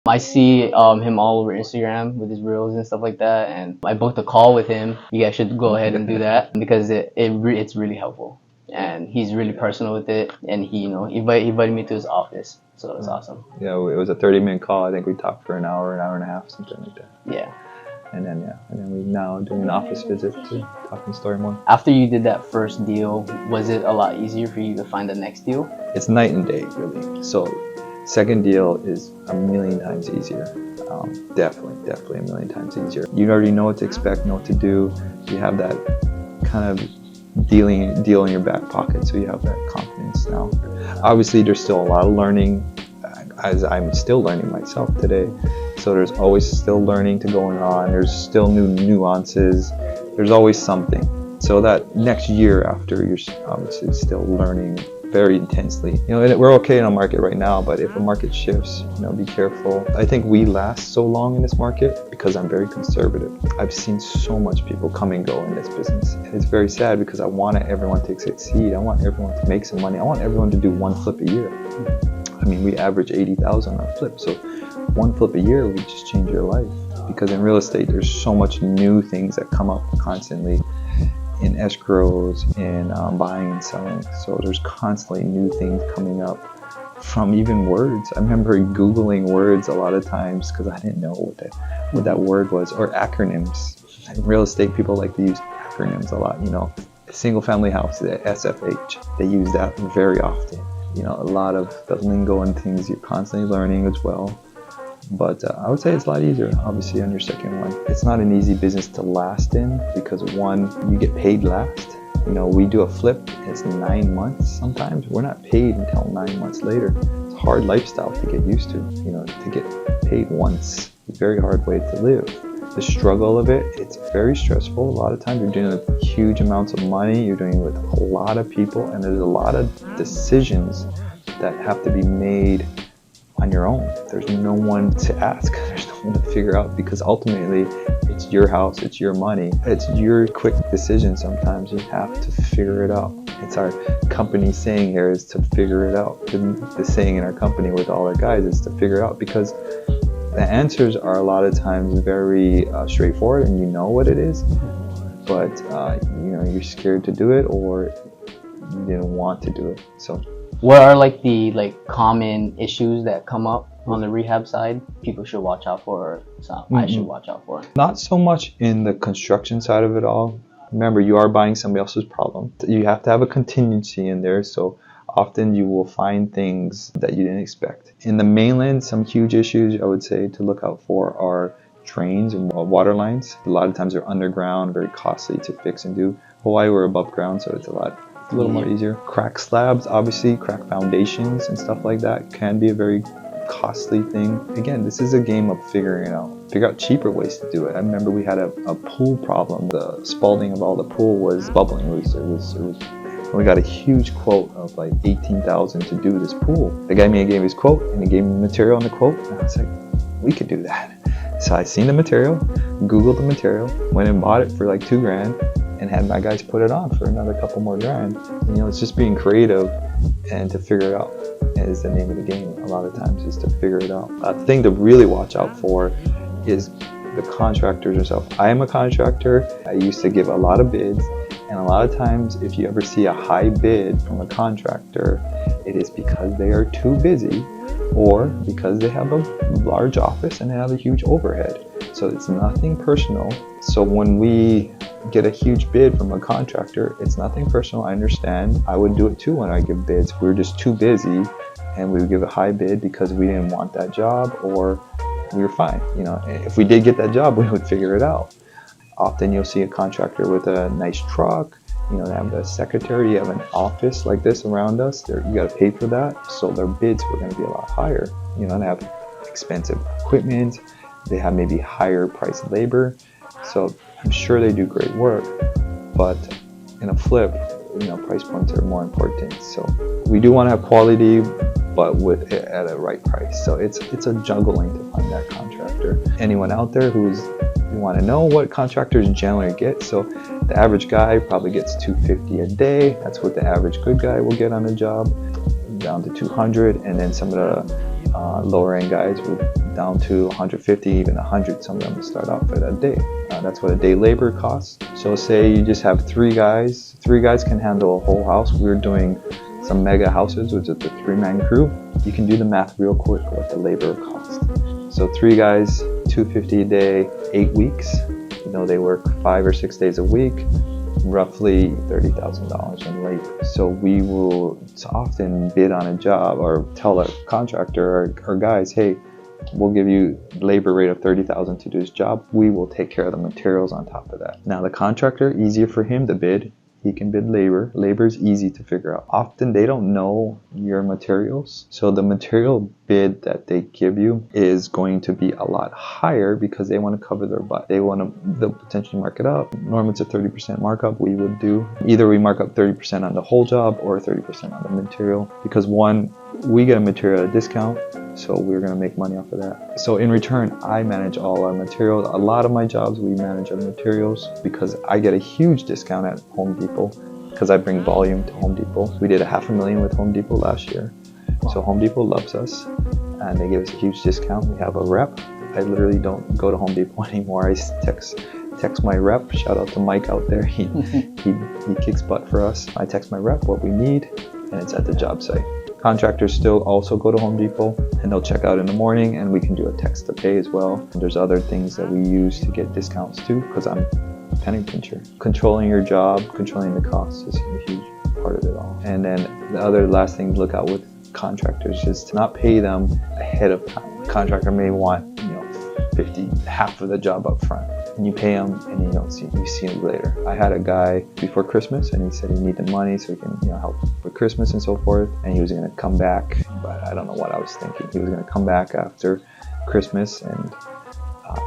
I see him all over Instagram with his reels and stuff like that, and I booked a call with him. You guys should go ahead and do that because it's really helpful, and he's really personal with it, and he invited me to his office, so it's awesome. Yeah, it was a 30-minute call. I think we talked for an hour and a half, something like that. Yeah. And then we now doing an office visit to talking story more. After you did that first deal, was it a lot easier for you to find the next deal? It's night and day, really. So second deal is a million times easier. Definitely a million times easier. You already know what to expect, know what to do. You have that kind of deal in your back pocket, so you have that confidence now. Obviously, there's still a lot of learning, as I'm still learning myself today. So there's always still learning to going on. There's still new nuances. There's always something. So that next year after, you're obviously still learning very intensely. We're okay in a market right now, but if a market shifts, be careful. I think we last so long in this market because I'm very conservative. I've seen so much people come and go in this business. And it's very sad because I want everyone to succeed. I want everyone to make some money. I want everyone to do one flip a year. I mean, we average 80,000 on a flip. So one flip a year would just change your life. Because in real estate, there's so much new things that come up constantly in escrows, in buying and selling. So there's constantly new things coming up from even words. I remember Googling words a lot of times because I didn't know what that word was, or acronyms. In real estate, people like to use acronyms a lot. Single family house, the SFH, they use that very often. A lot of the lingo and things you're constantly learning as well. But I would say it's a lot easier, obviously, on your second one. It's not an easy business to last in because, one, you get paid last. We do a flip, it's 9 months sometimes. We're not paid until 9 months later. It's a hard lifestyle to get used to, to get paid once. It's a very hard way to live. The struggle of it, it's very stressful. A lot of times you're dealing with huge amounts of money, you're dealing with a lot of people, and there's a lot of decisions that have to be made on your own. There's no one to ask. There's no one to figure out because ultimately it's your house, it's your money, it's your quick decision. Sometimes you have to figure it out. It's our company saying here is to figure it out. The saying in our company with all our guys is to figure it out because the answers are a lot of times very straightforward and you know what it is, but you're scared to do it or you didn't want to do it. So what are the common issues that come up on the rehab side people should watch out for, or I should watch out for? Not so much in the construction side of it all. Remember, you are buying somebody else's problem. You have to have a contingency in there, so often you will find things that you didn't expect. In the mainland, some huge issues I would say to look out for are drains and water lines. A lot of times they're underground, very costly to fix and do. Hawaii, we're above ground, so it's a little more easier. Crack slabs, obviously, crack foundations and stuff like that can be a very costly thing. Again, this is a game of figuring it out. Figure out cheaper ways to do it. I remember we had a pool problem. The spalding of all the pool was bubbling. We got a huge quote of like $18,000 to do this pool. The guy gave his quote and he gave me material on the quote. And I was like, we could do that. So I seen the material, Googled the material, went and bought it for like $2,000 and had my guys put it on for another couple more grand. It's just being creative and to figure it out is the name of the game. A lot of times is to figure it out. A thing to really watch out for is the contractors themselves. I am a contractor. I used to give a lot of bids. And a lot of times, if you ever see a high bid from a contractor, it is because they are too busy or because they have a large office and they have a huge overhead. So it's nothing personal. So when we get a huge bid from a contractor, it's nothing personal. I understand. I would do it too when I give bids. We're just too busy and we would give a high bid because we didn't want that job or we were fine. If we did get that job, we would figure it out. Often you'll see a contractor with a nice truck, they have a secretary, you have an office like this around us. You got to pay for that. So their bids were going to be a lot higher. They have expensive equipment. They have maybe higher priced labor. So I'm sure they do great work, but in a flip, price points are more important. So we do want to have quality, but with it at a right price. So it's a juggling to find that contractor. Anyone out there you want to know what contractors generally get. So the average guy probably gets $250 a day. That's what the average good guy will get on a job. down to 200, and then some of the lower end guys were down to 150, even 100. Some of them start off at a day. That's what a day labor costs. So say you just have 3 guys. 3 guys can handle a whole house. We're doing some mega houses, which is the 3-man crew. You can do the math real quick what the labor cost. So 3 guys, $250 a day, 8 weeks. They work 5 or 6 days a week, roughly $30,000 in labor. So we will often bid on a job or tell a contractor or guys, hey, we'll give you labor rate of $30,000 to do this job. We will take care of the materials on top of that. Now the contractor, easier for him to bid. He can bid labor. Labor is easy to figure out. Often they don't know your materials. So the material bid that they give you is going to be a lot higher because they want to cover their butt. They'll potentially mark it up. Normally it's a 30% markup we would do. Either we mark up 30% on the whole job or 30% on the material, because one, we get a material at a discount, so we're going to make money off of that. So in return, I manage all our materials. A lot of my jobs, we manage our materials because I get a huge discount at Home Depot because I bring volume to Home Depot. We did $500,000 with Home Depot last year. So Home Depot loves us and they give us a huge discount. We have a rep. I literally don't go to Home Depot anymore. I text my rep. Shout out to Mike out there. He kicks butt for us. I text my rep what we need and it's at the job site. Contractors still also go to Home Depot and they'll check out in the morning, and we can do a text to pay as well. There's other things that we use to get discounts too, because I'm a penny pincher. Controlling your job, controlling the costs is a huge part of it all. And then the last thing to look out with contractors is to not pay them ahead of time. Contractor may want 50, half of the job up front, and you pay them and you see him later. I had a guy before Christmas and he said he needed money so he can help with Christmas and so forth, and he was going to come back, but I don't know what I was thinking. He was going to come back after Christmas and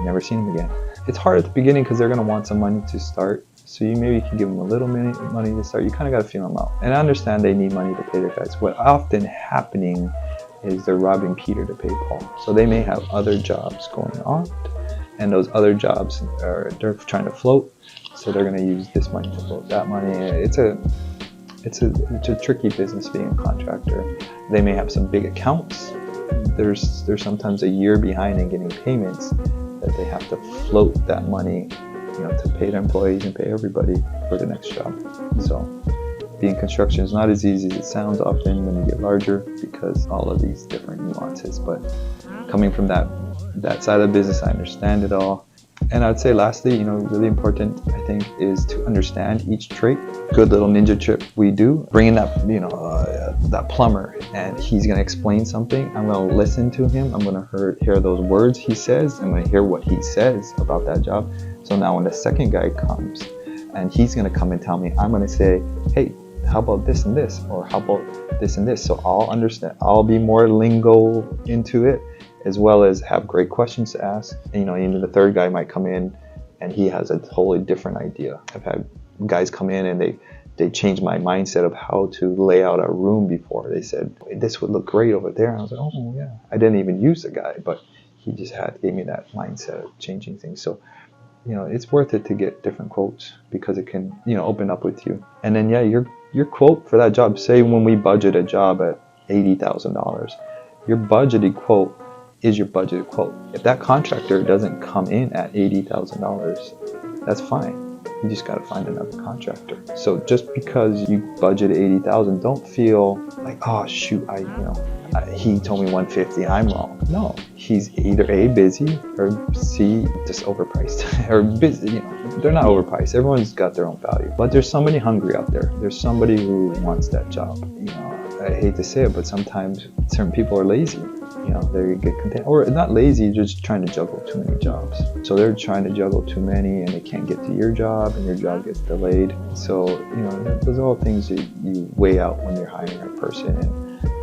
never seen him again. It's hard at the beginning because they're going to want some money to start, so you maybe can give them a little money to start. You kind of got to feel them out, and I understand they need money to pay their guys. What often happening is they're robbing Peter to pay Paul. So they may have other jobs going on, and those other jobs they're trying to float, so they're going to use this money to float that money. It's a tricky business being a contractor. They may have some big accounts. There's sometimes a year behind in getting payments that they have to float that money, to pay their employees and pay everybody for the next job. So being construction is not as easy as it sounds often when you get larger, because all of these different nuances. But coming from that side of the business, I understand it all. And I'd say lastly, really important, I think, is to understand each trait. Good little ninja trick we do, bringing up, that plumber, and he's going to explain something. I'm going to listen to him. I'm going to hear those words he says. I'm going to hear what he says about that job. So now when the second guy comes and he's going to come and tell me, I'm going to say, hey, how about this and this, or how about this and this? So I'll understand. I'll be more lingo into it, as well as have great questions to ask. And, even the third guy might come in and he has a totally different idea. I've had guys come in and they changed my mindset of how to lay out a room before. They said, this would look great over there. And I was like, oh yeah. I didn't even use the guy, but he just gave me that mindset of changing things. So, it's worth it to get different quotes, because it can, open up with you. And then, your quote for that job, say when we budget a job at $80,000, your budgeted quote is your budgeted quote. If that contractor doesn't come in at $80,000, that's fine. You just got to find another contractor. So just because you budget $80,000, don't feel like, oh shoot, he told me 150, I'm wrong. No, he's either A, busy, or C, just overpriced. Or busy, they're not overpriced. Everyone's got their own value. But there's somebody hungry out there. There's somebody who wants that job. I hate to say it, but sometimes certain people are lazy. They get content, or not lazy, just trying to juggle too many jobs. So they're trying to juggle too many and they can't get to your job, and your job gets delayed. So, those are all things that you weigh out when you're hiring a person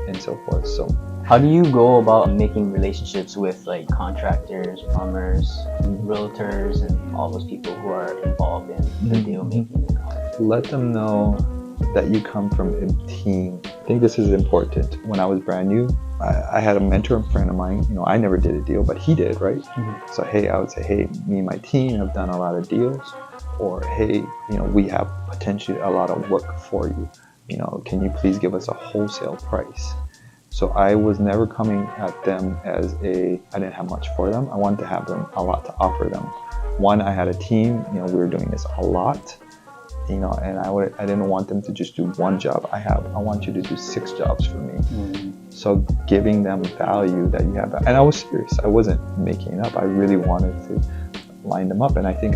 and so forth. So how do you go about making relationships with contractors, plumbers, realtors, and all those people who are involved in the deal making? Let them know that you come from a team. I think this is important. When I was brand new, I had a mentor friend of mine. I never did a deal, but he did, right? Mm-hmm. So I would say, hey, me and my team have done a lot of deals, or hey, we have potentially a lot of work for you. Can you please give us a wholesale price? So I was never coming at them as I didn't have much for them. I wanted to have them a lot to offer them. One, I had a team, we were doing this a lot, and I didn't want them to just do one job. I want you to do 6 jobs for me. Mm-hmm. So giving them value that you have, and I was serious. I wasn't making it up. I really wanted to line them up, and I think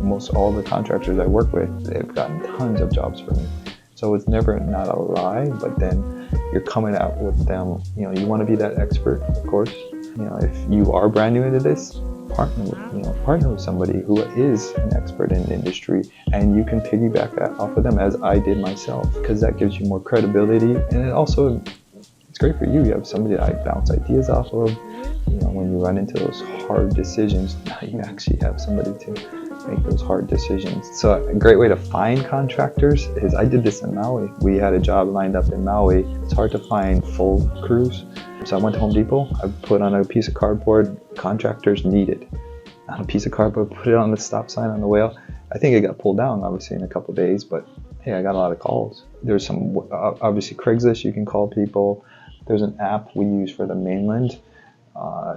most all the contractors I work with, they've gotten tons of jobs for me. So it's never not a lie, but then you're coming out with them, you want to be that expert, of course. If you are brand new into this, partner with somebody who is an expert in the industry, and you can piggyback that off of them, as I did myself, because that gives you more credibility, and it's great for you. You have somebody that I bounce ideas off of. When you run into those hard decisions, now you actually have somebody to make those hard decisions. So a great way to find contractors is, I did this in Maui. We had a job lined up in Maui. It's hard to find full crews. So I went to Home Depot. I put on a piece of cardboard, contractors needed. On a piece of cardboard, put it on the stop sign on the whale. I think it got pulled down, obviously, in a couple of days, but hey, I got a lot of calls. There's some, obviously, Craigslist, you can call people. There's an app we use for the mainland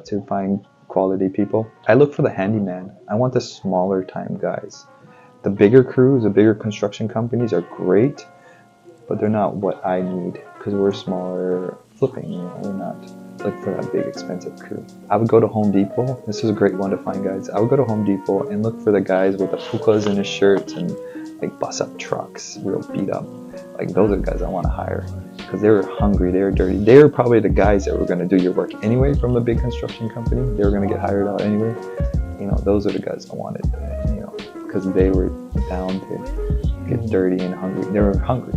to find quality people. I look for the handyman. I want the smaller time guys. The bigger crews, the bigger construction companies are great, but they're not what I need, because we're smaller flipping. We're not like for that big expensive crew. I would go to Home Depot. This is a great one to find guys. I would go to Home Depot and look for the guys with the pukas in his shirts and like bus up trucks, real beat up. Like those are the guys I want to hire, because they were hungry, they were dirty. They were probably the guys that were going to do your work anyway from a big construction company. They were going to get hired out anyway. Those are the guys I wanted, because they were down to get dirty and hungry. They were hungry.